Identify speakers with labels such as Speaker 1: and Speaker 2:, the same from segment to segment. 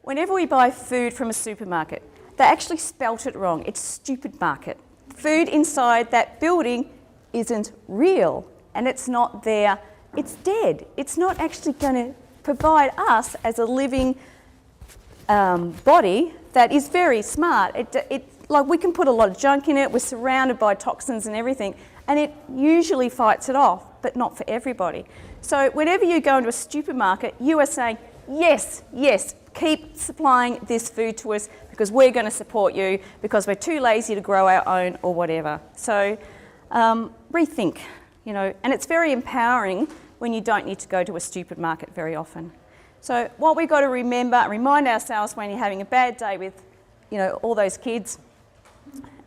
Speaker 1: Whenever we buy food from a supermarket, they actually spelt it wrong. It's stupid market. Food inside that building isn't real and it's not there. It's dead. It's not actually going to provide us as a living body that is very smart. Like we can put a lot of junk in it. We're surrounded by toxins and everything, and it usually fights it off, but not for everybody. So whenever you go into a supermarket, you are saying, yes, yes, keep supplying this food to us because we're going to support you because we're too lazy to grow our own or whatever. So rethink, you know, and it's very empowering when you don't need to go to a stupid market very often. So what we've got to remember and remind ourselves when you're having a bad day with, you know, all those kids,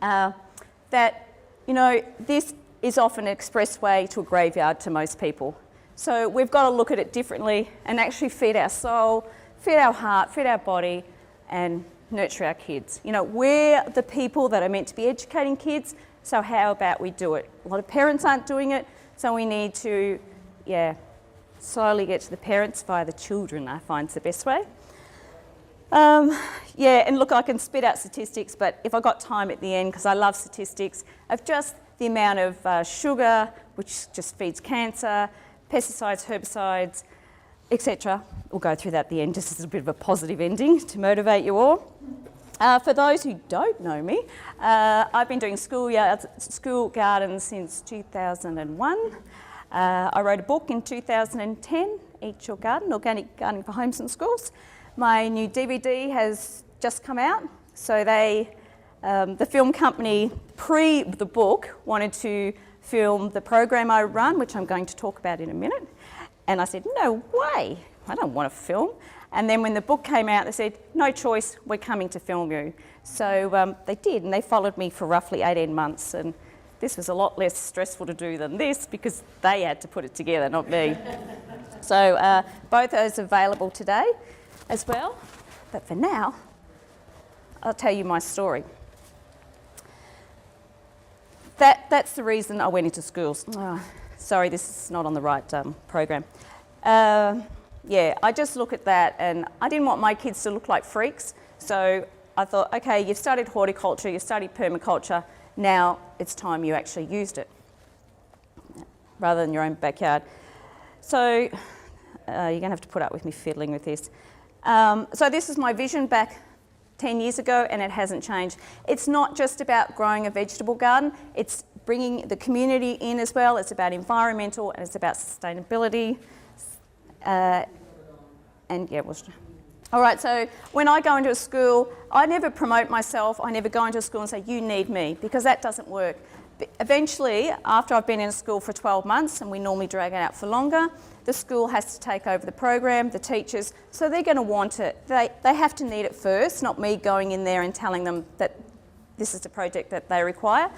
Speaker 1: that, you know, this is often an expressway to a graveyard to most people. So we've got to look at it differently and actually feed our soul, feed our heart, feed our body, and nurture our kids. You know, we're the people that are meant to be educating kids, so how about we do it? A lot of parents aren't doing it, so we need to, slowly get to the parents via the children, I find is the best way. And look, I can spit out statistics, but if I got time at the end, because I love statistics, of just the amount of sugar, which just feeds cancer, pesticides, herbicides, etc. We'll go through that at the end, just as a bit of a positive ending to motivate you all. For those who don't know me, I've been doing school gardens since 2001. I wrote a book in 2010, Eat Your Garden, Organic Gardening for Homes and Schools. My new DVD has just come out. So the film company, pre the book, wanted to film the program I run, which I'm going to talk about in a minute. And I said, no way, I don't want to film. And then when the book came out, they said, no choice, we're coming to film you. So they did, and they followed me for roughly 18 months. And this was a lot less stressful to do than this because they had to put it together, not me. So both those are available today as well. But for now, I'll tell you my story. That's the reason I went into schools. Oh, sorry, this is not on the right program. I just look at that, and I didn't want my kids to look like freaks. So I thought, okay, you've studied horticulture, you've studied permaculture, now it's time you actually used it, rather than your own backyard. So you're going to have to put up with me fiddling with this. So this is my vision back 10 years ago, and it hasn't changed. It's not just about growing a vegetable garden, it's bringing the community in as well. It's about environmental, and it's about sustainability. All right, so when I go into a school, I never promote myself. I never go into a school and say, you need me, because that doesn't work. But eventually, after I've been in a school for 12 months, and we normally drag it out for longer, the school has to take over the program, the teachers, so they're going to want it. They have to need it first, not me going in there and telling them that this is the project that they require.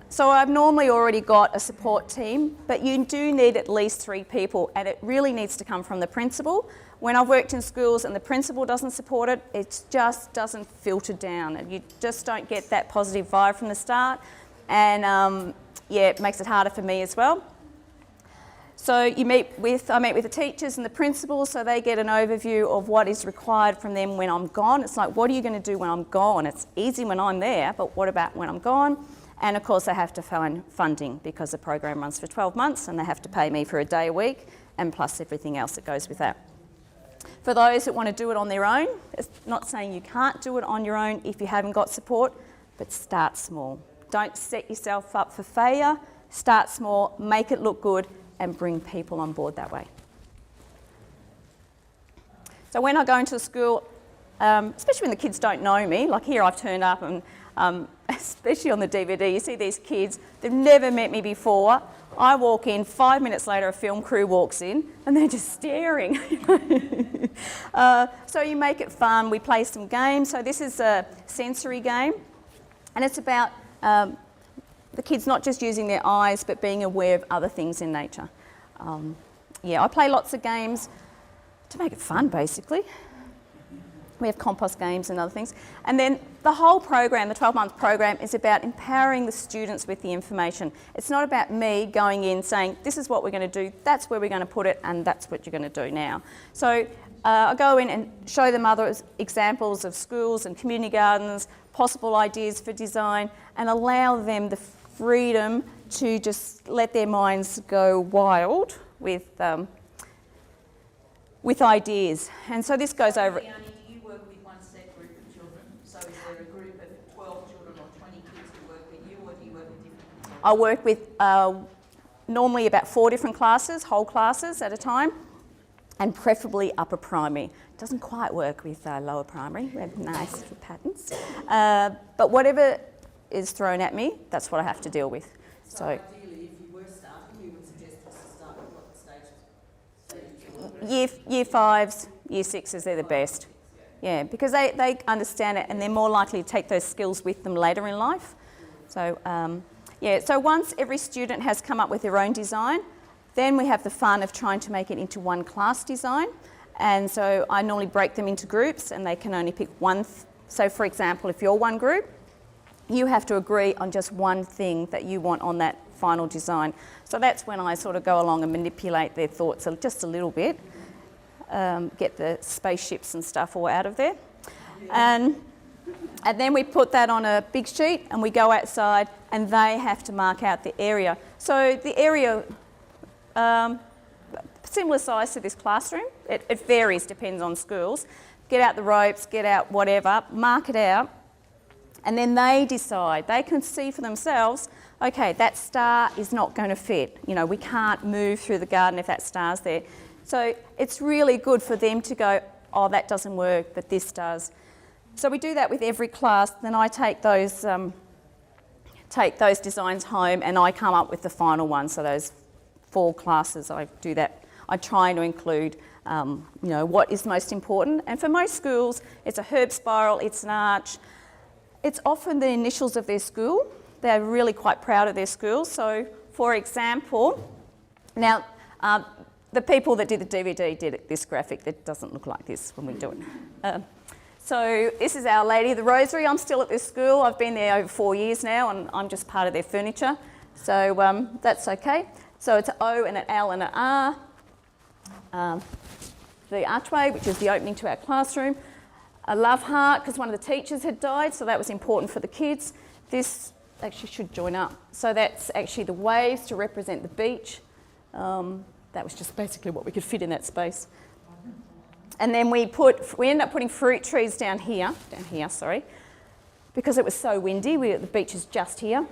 Speaker 1: So I've normally already got a support team, but you do need at least 3 people, and it really needs to come from the principal. When I've worked in schools and the principal doesn't support it, it just doesn't filter down, and you just don't get that positive vibe from the start, and it makes it harder for me as well. So I meet with the teachers and the principals, so they get an overview of what is required from them when I'm gone. It's like, what are you going to do when I'm gone? It's easy when I'm there, but what about when I'm gone? And of course, they have to find funding because the program runs for 12 months and they have to pay me for a day a week, and plus everything else that goes with that. For those that want to do it on their own, it's not saying you can't do it on your own if you haven't got support, but start small. Don't set yourself up for failure. Start small, make it look good, and bring people on board that way. So when I go into a school, especially when the kids don't know me, like here I've turned up and especially on the DVD, you see these kids, they've never met me before. I walk in, 5 minutes later a film crew walks in and they're just staring. So you make it fun, we play some games. So this is a sensory game, and it's about the kids not just using their eyes but being aware of other things in nature. I play lots of games to make it fun basically. We have compost games and other things. And then the whole program, the 12-month program, is about empowering the students with the information. It's not about me going in saying, this is what we're going to do, that's where we're going to put it, and that's what you're going to do now. So I go in and show them other examples of schools and community gardens, possible ideas for design, and allow them the freedom to just let their minds go wild with ideas. And so this goes over...
Speaker 2: Leonie, do you work with one set group of children? So is there a group of 12 children or 20 kids who work with you, or do you work with different kids?
Speaker 1: I work with normally about 4 different classes, whole classes at a time, and preferably upper primary. Doesn't quite work with lower primary. We have nice patterns. But whatever is thrown at me, that's what I have to deal with.
Speaker 2: So ideally, if you were starting, you would suggest us to start with what stage?
Speaker 1: Year 5s, year 6s, they're the best. Yeah, because they understand it and they're more likely to take those skills with them later in life. So, so once every student has come up with their own design, then we have the fun of trying to make it into one class design. And so I normally break them into groups and they can only pick one. So for example, if you're one group, you have to agree on just one thing that you want on that final design. So that's when I sort of go along and manipulate their thoughts just a little bit, get the spaceships and stuff all out of there. And then we put that on a big sheet and we go outside and they have to mark out the area. So the area, similar size to this classroom, it varies, depends on schools. Get out the ropes, get out whatever, mark it out, and then they decide, they can see for themselves, okay, that star is not going to fit. You know, we can't move through the garden if that star's there. So it's really good for them to go, oh, that doesn't work, but this does. So we do that with every class. Then I take those designs home and I come up with the final one. So those 4 classes, I do that. I try to include, what is most important. And for most schools, it's a herb spiral, it's an arch. It's often the initials of their school. They're really quite proud of their school. So, for example, now the people that did the DVD did this graphic that doesn't look like this when we do it. So this is Our Lady of the Rosary. I'm still at this school. I've been there over 4 years now and I'm just part of their furniture. So that's okay. So it's an O and an L and an R. The archway, which is the opening to our classroom. A love heart, because one of the teachers had died, so that was important for the kids. This actually should join up. So that's actually the waves to represent the beach. That was just basically what we could fit in that space. And then we ended up putting fruit trees down here, because it was so windy. The beach is just here.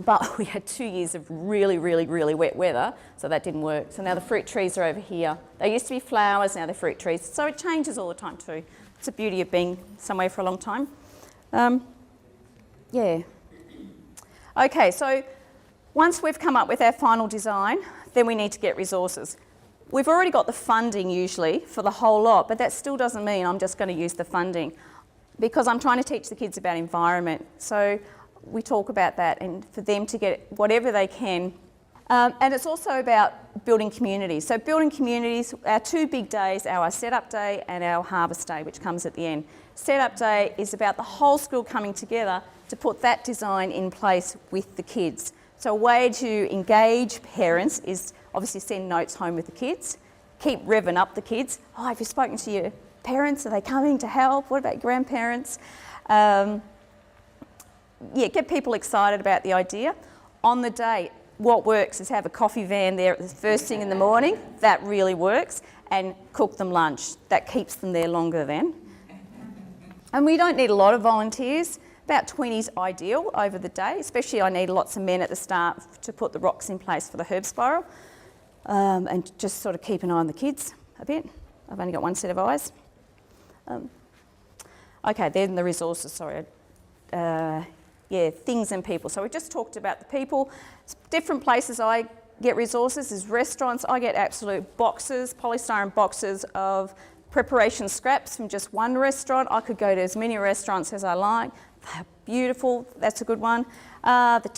Speaker 1: But we had 2 years of really, really, really wet weather, so that didn't work. So now the fruit trees are over here. They used to be flowers, now they're fruit trees. So it changes all the time too. It's the beauty of being somewhere for a long time. Okay, so once we've come up with our final design, then we need to get resources. We've already got the funding usually for the whole lot, but that still doesn't mean I'm just going to use the funding because I'm trying to teach the kids about environment. So we talk about that and for them to get whatever they can. And it's also about building communities. So building communities, our 2 big days are our setup day and our harvest day, which comes at the end. Setup day is about the whole school coming together to put that design in place with the kids. So a way to engage parents is obviously send notes home with the kids, keep revving up the kids. Oh, have you spoken to your parents? Are they coming to help? What about grandparents? Get people excited about the idea. On the day, what works is have a coffee van there at the first thing in the morning. That really works. And cook them lunch. That keeps them there longer then. And we don't need a lot of volunteers. About 20 is ideal over the day, especially I need lots of men at the start to put the rocks in place for the herb spiral and just sort of keep an eye on the kids a bit. I've only got one set of eyes. Okay, then the resources, sorry. Things and people. So we just talked about the people. Different places I get resources is restaurants. I get absolute boxes, polystyrene boxes of preparation scraps from just one restaurant. I could go to as many restaurants as I like. They're beautiful, that's a good one. The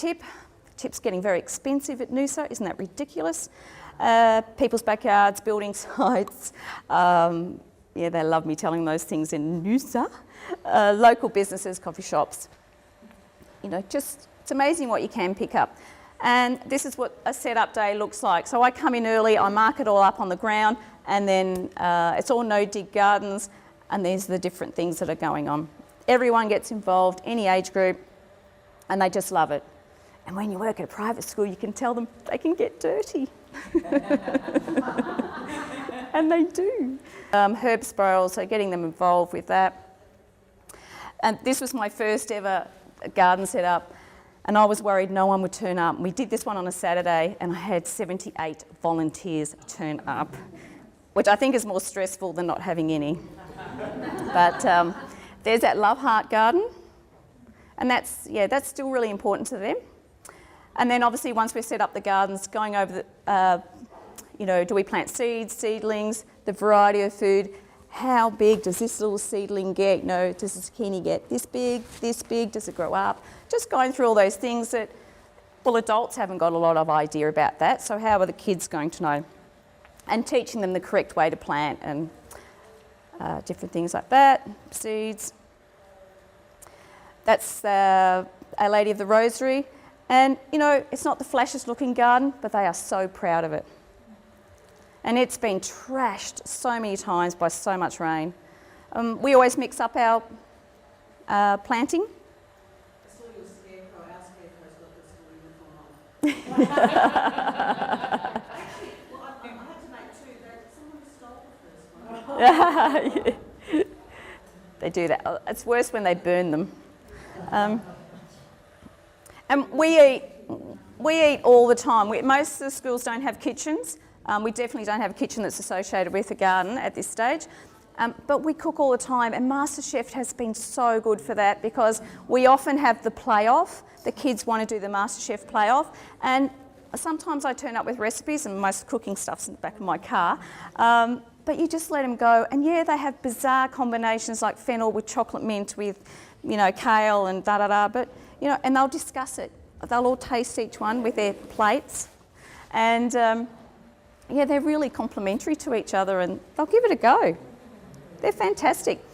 Speaker 1: tip's getting very expensive at Noosa, isn't that ridiculous? People's backyards, building sites. They love me telling those things in Noosa. Local businesses, coffee shops. It's amazing what you can pick up. And this is what a setup day looks like. So I come in early, I mark it all up on the ground. And then it's all no-dig gardens, and these are the different things that are going on. Everyone gets involved, any age group, and they just love it. And when you work at a private school, you can tell them they can get dirty. And they do. Herb sparrows, so getting them involved with that. And this was my first ever garden set up, and I was worried no one would turn up. We did this one on a Saturday, and I had 78 volunteers turn up, which I think is more stressful than not having any. But there's that Love Heart garden, and that's still really important to them. And then obviously once we've set up the gardens, going over the, do we plant seeds, seedlings, the variety of food, how big does this little seedling get? Does the zucchini get this big, does it grow up? Just going through all those things that, well, adults haven't got a lot of idea about that, so how are the kids going to know? And teaching them the correct way to plant and different things like that, seeds. That's Our Lady of the Rosary. And, it's not the flashiest looking garden, but they are so proud of it. And it's been trashed so many times by so much rain. We always mix up our planting.
Speaker 2: I saw your scarecrow. Our scarecrow's got the school uniform on. Actually, well, I had to make two. Someone stole the first one.
Speaker 1: Yeah. They do that. It's worse when they burn them. And we eat all the time. Most of the schools don't have kitchens. We definitely don't have a kitchen that's associated with a garden at this stage. But we cook all the time, and MasterChef has been so good for that because we often have the play-off. The kids want to do the MasterChef play-off, and sometimes I turn up with recipes, and most cooking stuff's in the back of my car. But you just let them go, and they have bizarre combinations like fennel with chocolate mint with, kale and da-da-da, but, and they'll discuss it. They'll all taste each one with their plates, and they're really complementary to each other, and they'll give it a go. They're fantastic.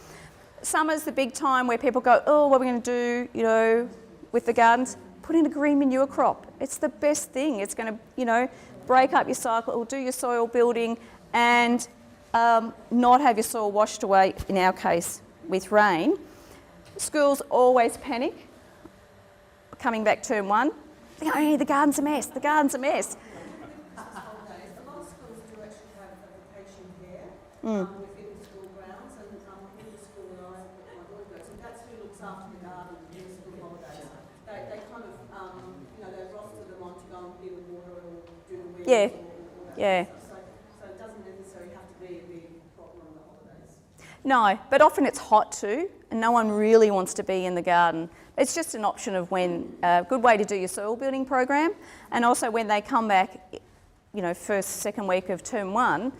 Speaker 1: Summer's the big time where people go, oh, what are we going to do, with the gardens? Put in a green manure crop. It's the best thing. It's going to, break up your cycle, it'll do your soil building, and not have your soil washed away, in our case, with rain. Schools always panic. Coming back term one, the garden's a mess, the garden's a mess.
Speaker 2: A lot of schools do actually have a vacation care within the school grounds, and within the school where my daughter goes, and that's who looks after the garden during the school holidays. They kind of, they roster them on to go and clear the water or do the weeds.
Speaker 1: Yeah, yeah.
Speaker 2: So it doesn't necessarily have to be a big problem on the holidays.
Speaker 1: No, but often it's hot too, and no one really wants to be in the garden. It's just an option of when, a good way to do your soil building program, and also when they come back, first, second week of term one,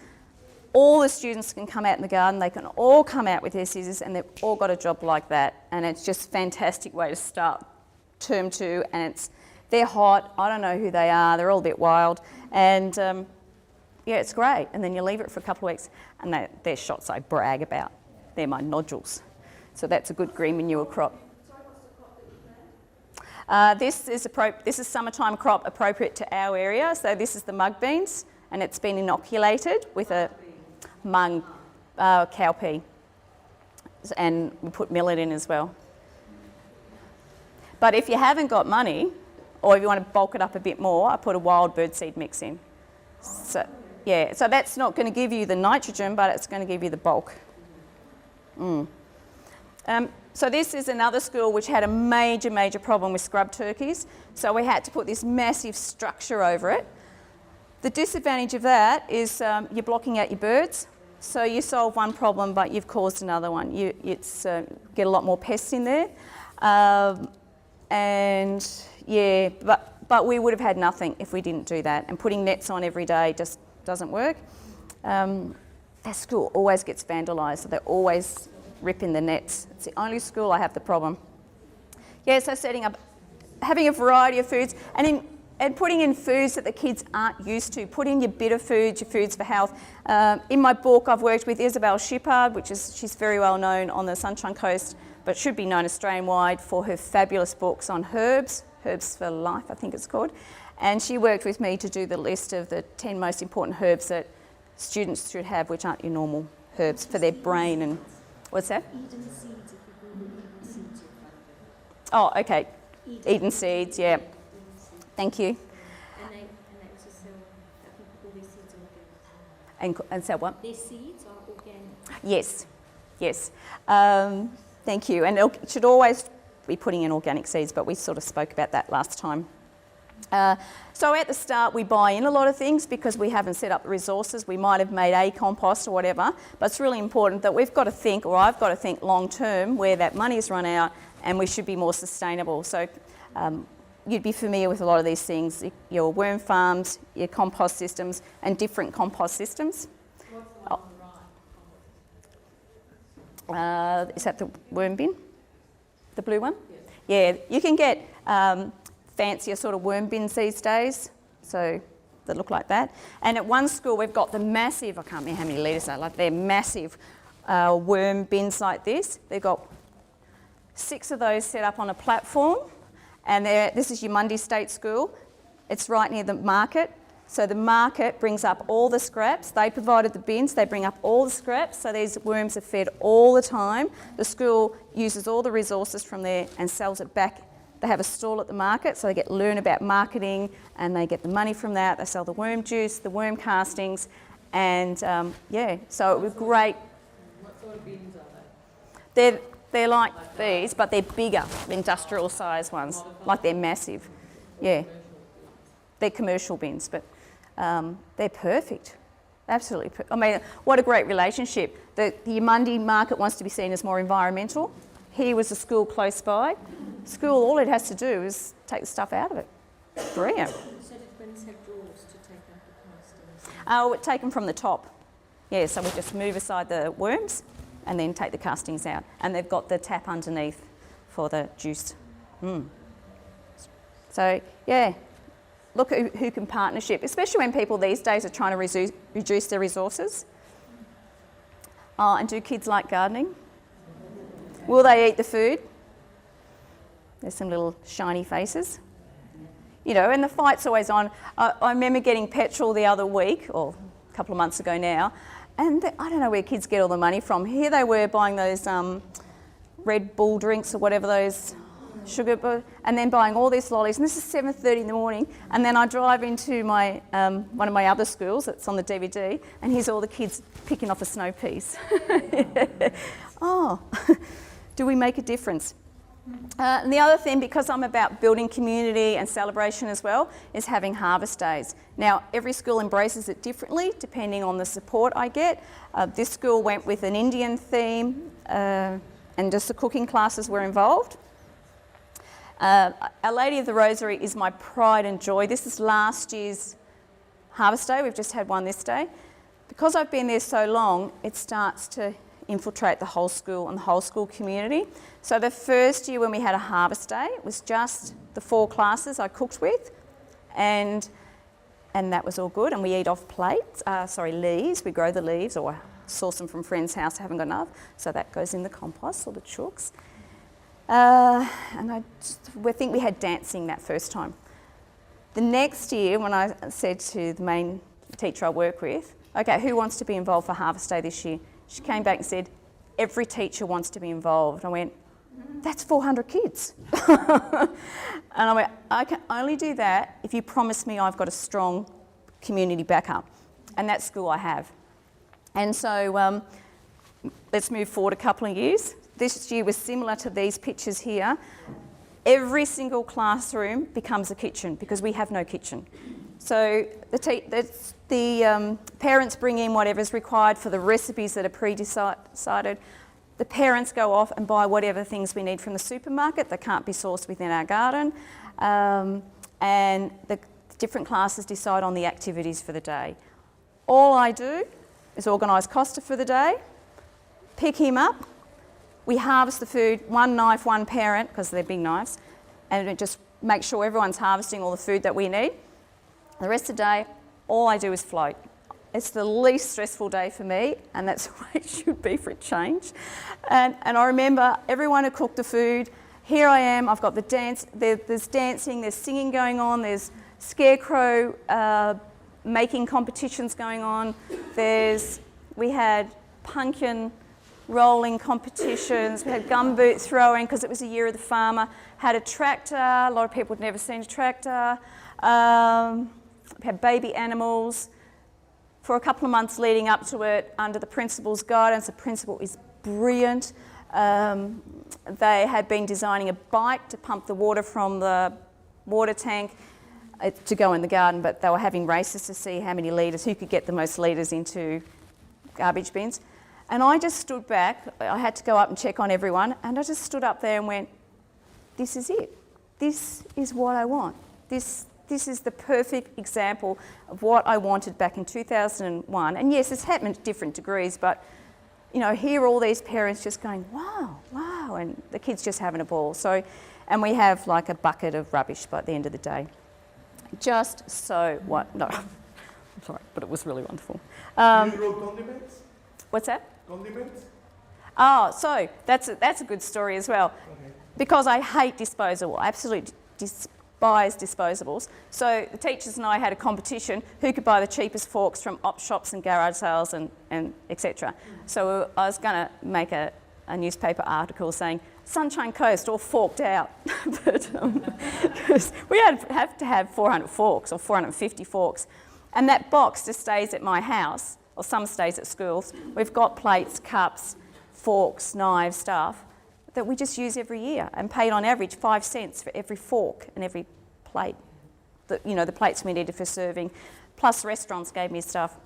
Speaker 1: all the students can come out in the garden, they can all come out with their scissors, and they've all got a job like that, and it's just a fantastic way to start term two, and they're hot, I don't know who they are, they're all a bit wild, and it's great, and then you leave it for a couple of weeks, and they're shots I brag about, they're my nodules, so that's a good green manure crop. This is summertime crop appropriate to our area. So this is the mug beans, and it's been inoculated with a mung cowpea, and we put millet in as well. But if you haven't got money, or if you want to bulk it up a bit more, I put a wild birdseed mix in. So that's not going to give you the nitrogen, but it's going to give you the bulk. So this is another school which had a major problem with scrub turkeys. So we had to put this massive structure over it. The disadvantage of that is you're blocking out your birds. So you solve one problem, but you've caused another one. Get a lot more pests in there. But we would have had nothing if we didn't do that. And putting nets on every day just doesn't work. That school always gets vandalised, so they're always ripping the nets. It's the only school I have the problem. So setting up, having a variety of foods, and putting in foods that the kids aren't used to. Put in your bitter foods, your foods for health. In my book, I've worked with Isabel Shippard, she's very well known on the Sunshine Coast, but should be known Australian-wide for her fabulous books on herbs for Life, I think it's called. And she worked with me to do the list of the 10 most important herbs that students should have, which aren't your normal herbs for their brain and... What's that?
Speaker 3: Eden seeds, if you Google Eden seeds, you'll find them.
Speaker 1: Oh, okay. Eden seeds, yeah.
Speaker 3: Eden seeds.
Speaker 1: Thank you.
Speaker 3: And I also sell all these seeds are organic.
Speaker 1: And so what?
Speaker 3: Their seeds are organic.
Speaker 1: Yes, yes. Thank you. And it should always be putting in organic seeds, but we sort of spoke about that last time. So at the start we buy in a lot of things because we haven't set up the resources. We might have made a compost or whatever, but it's really important that we've got to think, or I've got to think long term, where that money's run out and we should be more sustainable. So you'd be familiar with a lot of these things, your worm farms, your compost systems and different compost systems.
Speaker 2: What's the one on the right?
Speaker 1: Is that the worm bin? The blue one? Yes. Yeah, you can get fancier sort of worm bins these days, so that look like that. And at one school we've got the massive, I can't remember how many litres they are, like they're massive worm bins like this. They've got 6 of those set up on a platform, and this is your Mundy State School. It's right near the market. So the market brings up all the scraps. They provided the bins, they bring up all the scraps, so these worms are fed all the time. The school uses all the resources from there and sells it back. They have a stall at the market, so they learn about marketing and they get the money from that. They sell the worm juice, the worm castings, and yeah, so it was great.
Speaker 2: What sort of bins are they?
Speaker 1: They're like these, but they're bigger, industrial size ones, like they're massive. Yeah, they're commercial bins, but they're perfect. Absolutely. I mean, what a great relationship. The Mundy market wants to be seen as more environmental. Here was a school close by. School, all it has to do is take the stuff out of it. Brilliant.
Speaker 3: So did twins have drawers to take out the castings?
Speaker 1: Oh, take them from the top. Yeah, so we just move aside the worms and then take the castings out. And they've got the tap underneath for the juice. So, yeah, look at who can partnership, especially when people these days are trying to reduce their resources. Oh, and do kids like gardening? Will they eat the food? There's some little shiny faces. You know, and the fight's always on. I remember getting petrol the other week, or a couple of months ago now, and I don't know where kids get all the money from. Here they were buying those Red Bull drinks or whatever, those sugar, and then buying all these lollies. And this is 7:30 in the morning, and then I drive into my one of my other schools that's on the DVD, and here's all the kids picking off a snow piece. Oh, do we make a difference? And the other thing, because I'm about building community and celebration as well, is having harvest days. Now, every school embraces it differently depending on the support I get. This school went with an Indian theme and just the cooking classes were involved. Our Lady of the Rosary is my pride and joy. This is last year's harvest day. We've just had one this day. Because I've been there so long, it starts to infiltrate the whole school and the whole school community. So the first year when we had a harvest day, it was just the 4 classes I cooked with, and that was all good. And we eat off plates, leaves. We grow the leaves or source them from friends' house, haven't got enough, so that goes in the compost or the chooks. And I think we had dancing that first time. The next year, when I said to the main teacher I work with, okay, who wants to be involved for harvest day this year? She came back and said, every teacher wants to be involved. I went, that's 400 kids. And I went, I can only do that if you promise me I've got a strong community backup. And that school I have. And so let's move forward a couple of years. This year was similar to these pictures here. Every single classroom becomes a kitchen because we have no kitchen. So the parents bring in whatever's required for the recipes that are pre-decided. The parents go off and buy whatever things we need from the supermarket that can't be sourced within our garden. And the different classes decide on the activities for the day. All I do is organise Costa for the day, pick him up, we harvest the food, 1 knife, 1 parent, because they're big knives, and just make sure everyone's harvesting all the food that we need. The rest of the day, all I do is float. It's the least stressful day for me, and that's the way it should be for a change. And I remember everyone had cooked the food. Here I am, I've got the dance, there's dancing, there's singing going on, there's scarecrow making competitions going on, We had pumpkin rolling competitions, we had gumboot throwing because it was a year of the farmer, had a tractor, a lot of people had never seen a tractor, we had baby animals. For a couple of months leading up to it, under the principal's guidance, the principal is brilliant. They had been designing a bike to pump the water from the water tank to go in the garden, but they were having races to see how many litres, who could get the most litres into garbage bins. And I just stood back, I had to go up and check on everyone, and I just stood up there and went, this is it. This is what I want. This is the perfect example of what I wanted back in 2001. And yes, it's happened at different degrees, but here all these parents just going, wow, wow, and the kids just having a ball. So, and we have like a bucket of rubbish by the end of the day. Just so what? No, I'm sorry, but it was really wonderful.
Speaker 4: Do you grow condiments?
Speaker 1: What's that?
Speaker 4: Condiments?
Speaker 1: Oh, so that's a good story as well.
Speaker 4: Okay.
Speaker 1: Because I hate disposable, I absolutely despise disposables. So the teachers and I had a competition who could buy the cheapest forks from op shops and garage sales and etc. So I was going to make a newspaper article saying Sunshine Coast all forked out, but because we have to have 400 forks or 450 forks, and that box just stays at my house, or some stays at schools. We've got plates, cups, forks, knives, stuff that we just use every year and paid on average 5 cents for every fork and every plate. The plates we needed for serving, plus restaurants gave me stuff.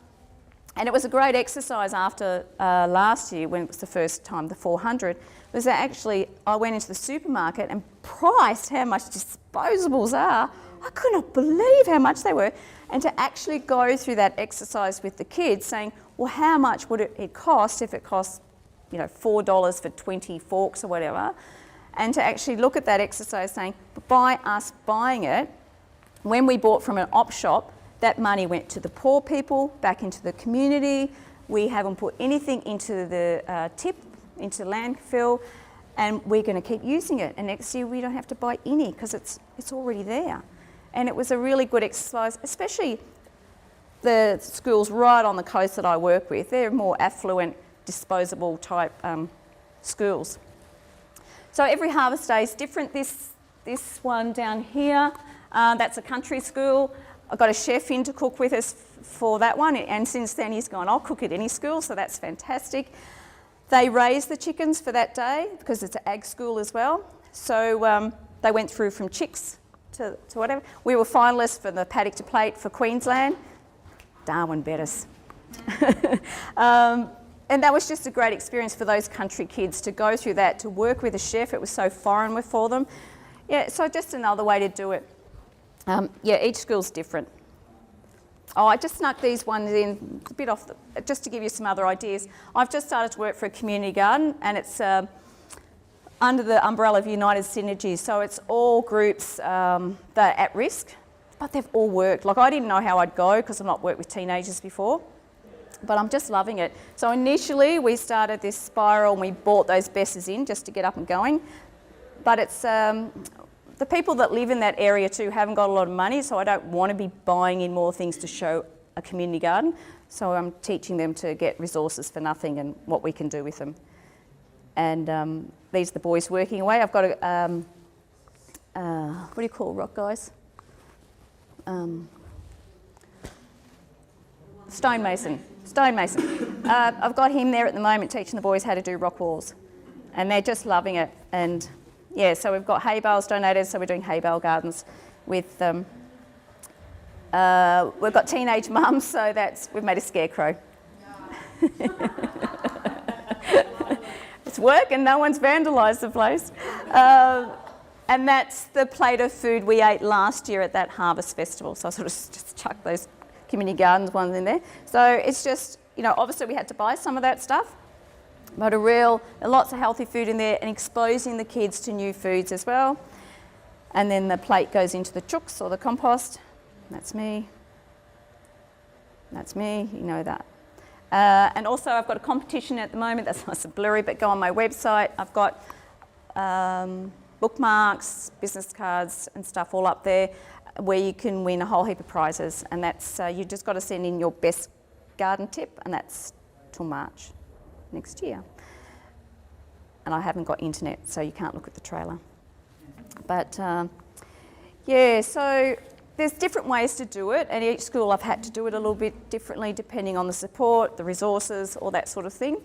Speaker 1: And it was a great exercise after last year when it was the first time, the 400, was that actually I went into the supermarket and priced how much disposables are. I could not believe how much they were. And to actually go through that exercise with the kids saying, well, how much would it cost if it cost $4 for 20 forks or whatever, and to actually look at that exercise saying, by us buying it, when we bought from an op shop, that money went to the poor people, back into the community. We haven't put anything into the tip, into landfill, and we're going to keep using it. And next year we don't have to buy any because it's already there. And it was a really good exercise, especially the schools right on the coast that I work with. They're more affluent, disposable type schools. So every harvest day is different. This one down here, that's a country school. I got a chef in to cook with us for that one, and since then he's gone, I'll cook at any school, so that's fantastic. They raise the chickens for that day because it's an ag school as well. So they went through from chicks to whatever. We were finalists for the paddock to plate for Queensland. Darwin bet us. And that was just a great experience for those country kids to go through that, to work with a chef. It was so foreign for them. Yeah, so just another way to do it. Each school's different. Oh, I just snuck these ones in, a bit off, just to give you some other ideas. I've just started to work for a community garden, and it's under the umbrella of United Synergies. So it's all groups that are at risk, but they've all worked. Like, I didn't know how I'd go because I've not worked with teenagers before, but I'm just loving it. So initially we started this spiral and we bought those Besses in just to get up and going, but it's the people that live in that area too haven't got a lot of money, so I don't want to be buying in more things to show a community garden. So I'm teaching them to get resources for nothing and what we can do with them. And these are the boys working away. I've got a, what do you call rock guys? Stonemason. I've got him there at the moment teaching the boys how to do rock walls, and they're just loving it. And yeah, so we've got hay bales donated, so we're doing hay bale gardens with them. We've got teenage mums, so we've made a scarecrow. It's working, no one's vandalised the place. And that's the plate of food we ate last year at that harvest festival, so I sort of just chucked those community gardens ones in there. So it's just, obviously we had to buy some of that stuff, but lots of healthy food in there and exposing the kids to new foods as well. And then the plate goes into the chooks or the compost. That's me. That's me, you know that. And also I've got a competition at the moment, that's nice and blurry, but go on my website. I've got bookmarks, business cards and stuff all up there where you can win a whole heap of prizes, and that's you just got to send in your best garden tip, and that's till March next year. And I haven't got internet, so you can't look at the trailer. But yeah, so there's different ways to do it, and each school I've had to do it a little bit differently depending on the support, the resources, all that sort of thing.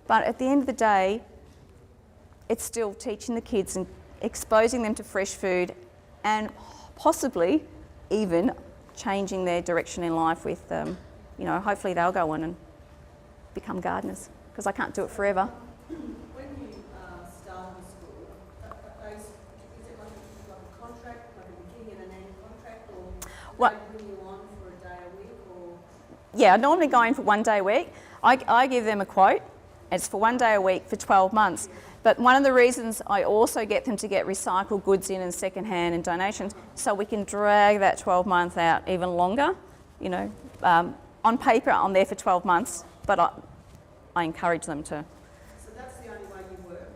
Speaker 1: But at the end of the day, it's still teaching the kids and exposing them to fresh food, and possibly even changing their direction in life with, you know, hopefully they'll go on and become gardeners, because I can't do it forever.
Speaker 2: When you start the school, is it like a contract, like a beginning and an end contract, or do they bring you on for a day a week, or?
Speaker 1: Yeah, I normally go in for 1 day a week. I give them a quote. It's for 1 day a week for 12 months. But one of the reasons I also get them to get recycled goods in and second-hand and donations, so we can drag that 12 months out even longer. You know, on paper I'm there for 12 months, but I encourage them to.
Speaker 2: So that's the only way you work?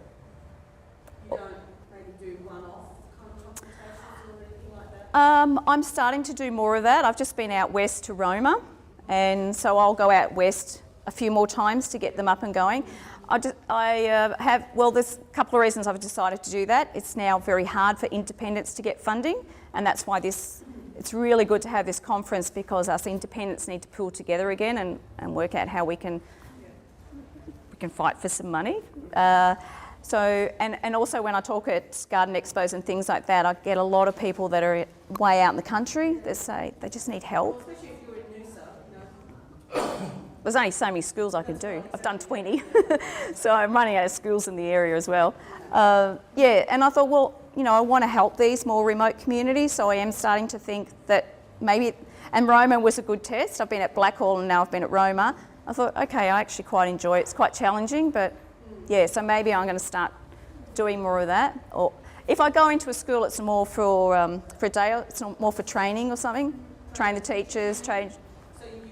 Speaker 2: You don't maybe do one-off consultations or anything like that?
Speaker 1: I'm starting to do more of that. I've just been out west to Roma, and so I'll go out west a few more times to get them up and going. There's a couple of reasons I've decided to do that. It's now very hard for independents to get funding, and that's why it's really good to have this conference, because us independents need to pull together again and work out how we can fight for some money. And also when I talk at garden expos and things like that, I get a lot of people that are way out in the country that say they just need help.
Speaker 2: Especially if you're in Noosa, you know.
Speaker 1: There's only so many schools I can do. I've done 20, so I'm running out of schools in the area as well. Yeah, and I thought, well, you know, I want to help these more remote communities, so I am starting to think that maybe, and Roma was a good test. I've been at Blackhall and now I've been at Roma. I thought, okay, I actually quite enjoy it. It's quite challenging, but yeah, so maybe I'm going to start doing more of that. Or if I go into a school, it's more for a day, it's not more for training or something. Train the teachers, train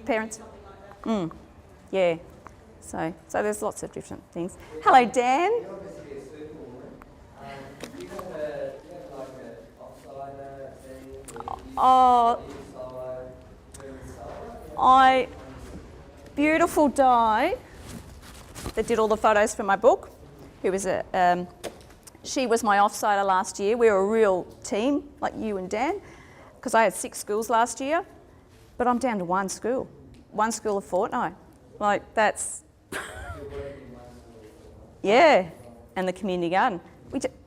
Speaker 1: parents. Yeah, so there's lots of different things. Hello, Dan.
Speaker 5: You're obviously a superwoman. Do you have like an offsider thing?
Speaker 1: Oh, beautiful Di that did all the photos for my book, who was she was my offsider last year. We were a real team, like you and Dan, because I had 6 schools last year, but I'm down to 1 school. 1 school a fortnight. Like, that's... Yeah, and the community garden.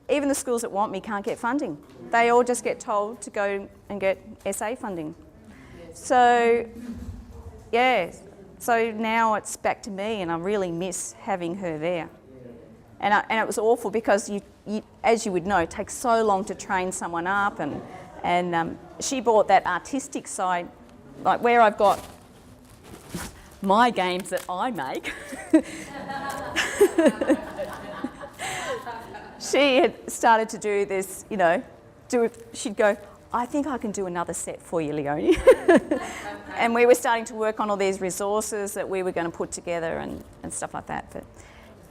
Speaker 1: Even the schools that want me can't get funding. They all just get told to go and get SA funding. So, yeah, so now it's back to me, and I really miss having her there. And it was awful because, you, as you would know, it takes so long to train someone up, and she brought that artistic side, like where I've got my games that I make. She had started to do this, you know, she'd go, I think I can do another set for you, Leonie. And we were starting to work on all these resources that we were going to put together and stuff like that. But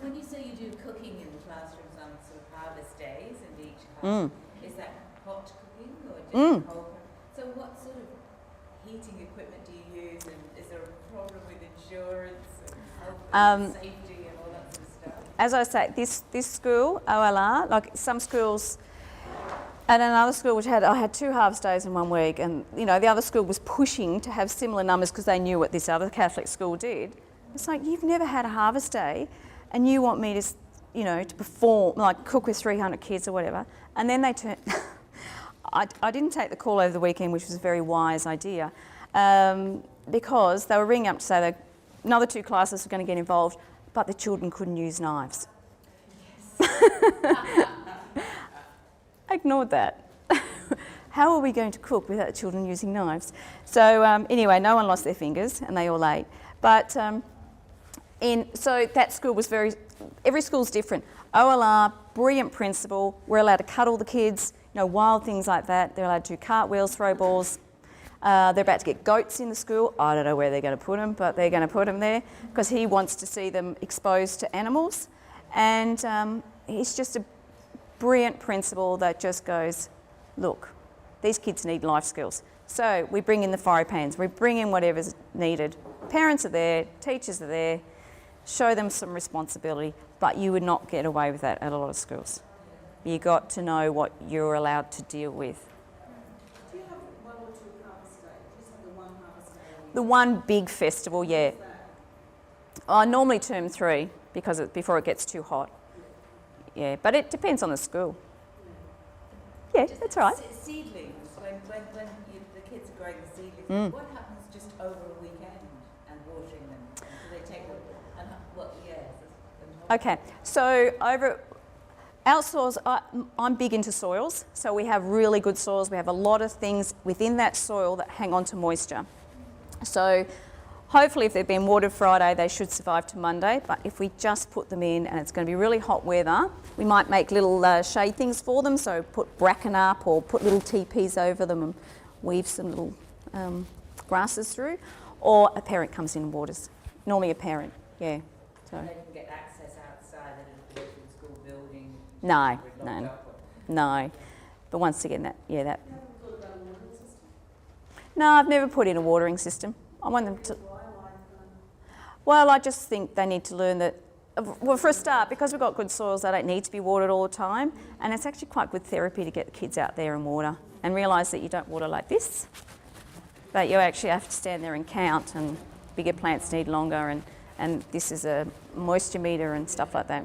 Speaker 6: when you say you do cooking in the classrooms on sort of harvest days in each class, is that hot cooking or just cold? So what sort of heating equipment do you use, and is there a problem with insurance and health and safety and all that sort of stuff?
Speaker 1: As I say, this school, OLR, like some schools, and another school which I had 2 harvest days in 1 week, and you know the other school was pushing to have similar numbers because they knew what this other Catholic school did. It's like, you've never had a harvest day, and you want me to, you know, to perform, like cook with 300 kids or whatever, and then they turn. I didn't take the call over the weekend, which was a very wise idea, because they were ringing up to say that another 2 classes were going to get involved, but the children couldn't use knives. Yes. I ignored that. How are we going to cook without the children using knives? So anyway, no one lost their fingers, and they all ate. But so that school was every school's different. OLR, brilliant principal. We're allowed to cuddle the kids, you know, wild things like that. They're allowed to do cartwheels, throw balls. They're about to get goats in the school. I don't know where they're going to put them, but they're going to put them there because he wants to see them exposed to animals. And he's just a brilliant principal that just goes, look, these kids need life skills. So we bring in the fry pans, we bring in whatever's needed. Parents are there, teachers are there, show them some responsibility, but you would not get away with that at a lot of schools. You got to know what you're allowed to deal with.
Speaker 2: Do you have one or two harvest days? Do you just have the one harvest day?
Speaker 1: The one big festival, yeah. Normally term 3 because before it gets too hot. Yeah, but it depends on the school. Yeah, that's right.
Speaker 6: Seedlings, when the kids are growing the seedlings, what happens just over a weekend and watering them? Do they take them? And what? Yeah.
Speaker 1: Okay, so our soils, I'm big into soils, so we have really good soils. We have a lot of things within that soil that hang on to moisture. So hopefully if they've been watered Friday, they should survive to Monday, but if we just put them in and it's going to be really hot weather, we might make little shade things for them, so put bracken up or put little teepees over them and weave some little grasses through, or a parent comes in and waters. Normally a parent, yeah. So.
Speaker 6: They can get access outside the little school building.
Speaker 1: No. But once again, that. No, I've never put in a watering system. I want them to. Well, I just think they need to learn that. Well, for a start, because we've got good soils, they don't need to be watered all the time, and it's actually quite good therapy to get the kids out there and water, and realise that you don't water like this, that you actually have to stand there and count, and bigger plants need longer, and this is a moisture meter and stuff like that.